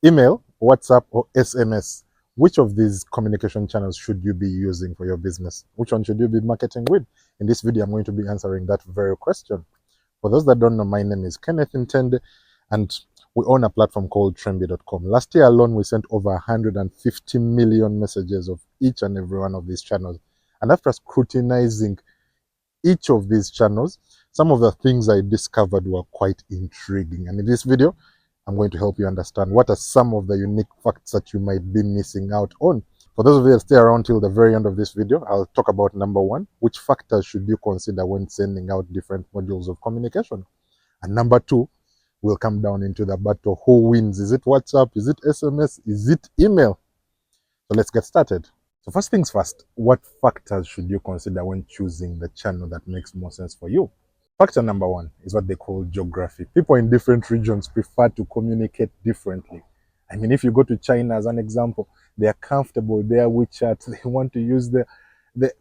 Email, WhatsApp, or SMS. Which of these communication channels should you be using for your business? Which one should you be marketing with? In this video, I'm going to be answering that very question. For those that don't know, my name is Kenneth Intende, and we own a platform called Trendy.com. Last year alone, we sent over 150 million messages of each and every one of these channels. And after scrutinizing each of these channels, some of the things I discovered were quite intriguing. And in this video, I'm going to help you understand what are some of the unique facts that you might be missing out on. For those of you that stay around till the very end of this video, I'll talk about number one, which factors should you consider when sending out different modules of communication? And number two, we'll come down into the battle. Who wins? Is it WhatsApp? Is it SMS? Is it email? So let's get started. So first things first, what factors should you consider when choosing the channel that makes more sense for you? Factor number one is what they call geography. People in different regions prefer to communicate differently. I mean, if you go to China as an example, they are comfortable with their WeChat. They want to use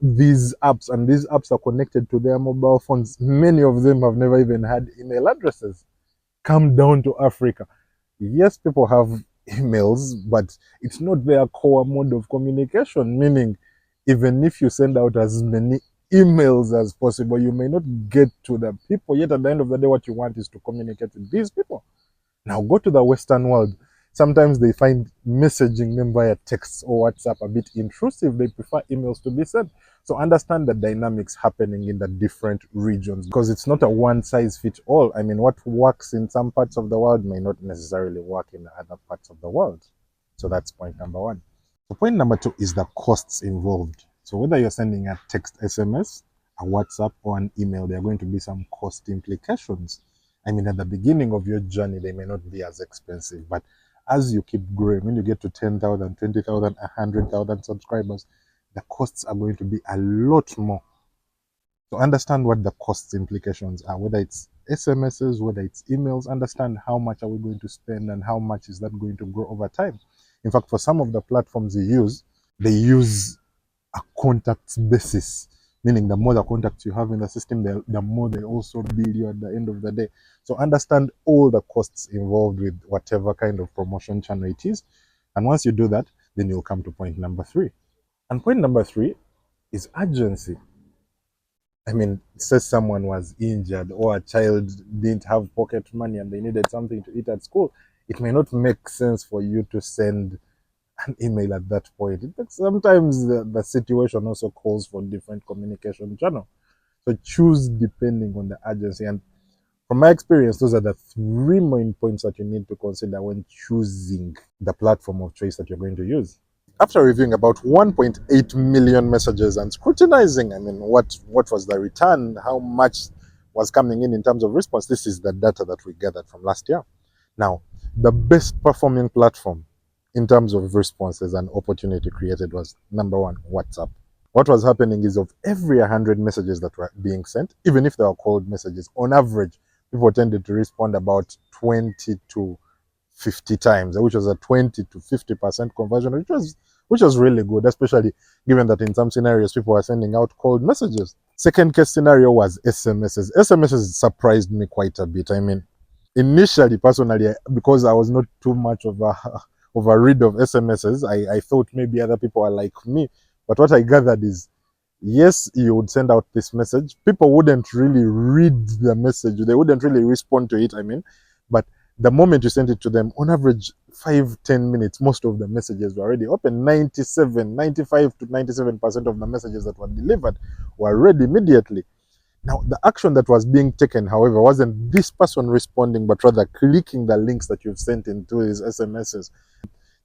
these apps, and these apps are connected to their mobile phones. Many of them have never even had email addresses. Come down to Africa. Yes, people have emails, but it's not their core mode of communication, meaning even if you send out as many emails as possible, you may not get to the people. Yet at the end of the day, what you want is to communicate with these people. Now go to the Western world. Sometimes they find messaging them via text or WhatsApp a bit intrusive. They prefer emails to be sent. So understand the dynamics happening in the different regions, because it's not a one size fits all. I mean, what works in some parts of the world may not necessarily work in other parts of the world. So that's point number one. So point number two is the costs involved. So whether you're sending a text SMS, a WhatsApp, or an email, there are going to be some cost implications. I mean, at the beginning of your journey, they may not be as expensive, but as you keep growing, when you get to 10,000, 20,000, 100,000 subscribers, the costs are going to be a lot more. So understand what the cost implications are, whether it's SMSs, whether it's emails. Understand how much are we going to spend and how much is that going to grow over time. In fact, for some of the platforms they use a contacts basis, meaning the more the contacts you have in the system, the more they also bill you at the end of the day. So understand all the costs involved with whatever kind of promotion channel it is. And once you do that, then you'll come to point number three. And point number three is urgency. I mean, say someone was injured or a child didn't have pocket money and they needed something to eat at school, it may not make sense for you to send an email at that point. Sometimes the situation also calls for different communication channel. So choose depending on the urgency. And from my experience, those are the three main points that you need to consider when choosing the platform of choice that you're going to use. After reviewing about 1.8 million messages and scrutinizing, I mean, what was the return, how much was coming in terms of response, this is the data that we gathered from last year. Now, the best performing platform in terms of responses and opportunity created was number one, WhatsApp. What was happening is, of every 100 messages that were being sent, even if they were cold messages, on average, people tended to respond about 20 to 50 times, which was a 20 to 50% conversion, which was really good, especially given that in some scenarios people were sending out cold messages. Second case scenario was SMSs. SMSs surprised me quite a bit. I mean, initially, personally, because I was not too much of a read of SMSs, I thought maybe other people are like me. But what I gathered is, yes, you would send out this message. People wouldn't really read the message. They wouldn't really respond to it, I mean. But the moment you send it to them, on average, 5-10 minutes, most of the messages were already open. 95 to 97% of the messages that were delivered were read immediately. Now, the action that was being taken, however, wasn't this person responding, but rather clicking the links that you've sent into his SMSs,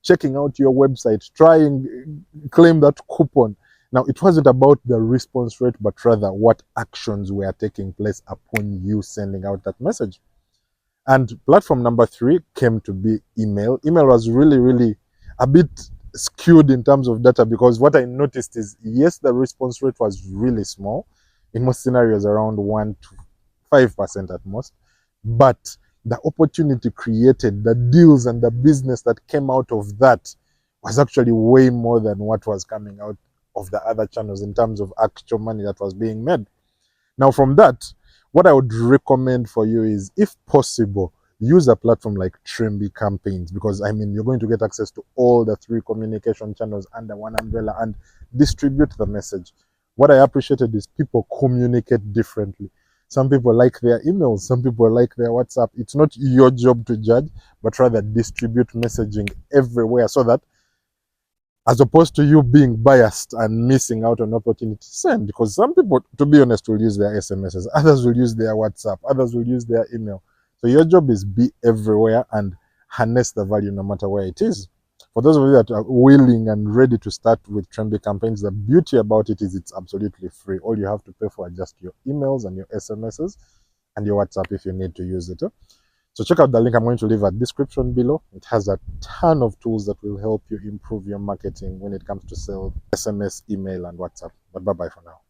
checking out your website, trying claim that coupon. Now, it wasn't about the response rate, but rather what actions were taking place upon you sending out that message. And platform number three came to be email. Email was really a bit skewed in terms of data, because what I noticed is, yes, the response rate was really small, in most scenarios around 1 to 5% at most, but the opportunity created, the deals and the business that came out of that was actually way more than what was coming out of the other channels in terms of actual money that was being made. Now, from that, what I would recommend for you is, if possible, use a platform like Tremby Campaigns, because I mean, you're going to get access to all the 3 communication channels under one umbrella and distribute the message. What I appreciated is people communicate differently. Some people like their emails, some people like their WhatsApp. It's not your job to judge, but rather distribute messaging everywhere, so that as opposed to you being biased and missing out on opportunity, send. Because some people, to be honest, will use their SMSs, others will use their WhatsApp, others will use their email. So your job is be everywhere and harness the value no matter where it is. For those of you that are willing and ready to start with Tremby Campaigns, the beauty about it is it's absolutely free. All you have to pay for are just your emails and your SMSs and your WhatsApp if you need to use it. So check out the link I'm going to leave at description below. It has a ton of tools that will help you improve your marketing when it comes to sales, SMS, email, and WhatsApp. But bye-bye for now.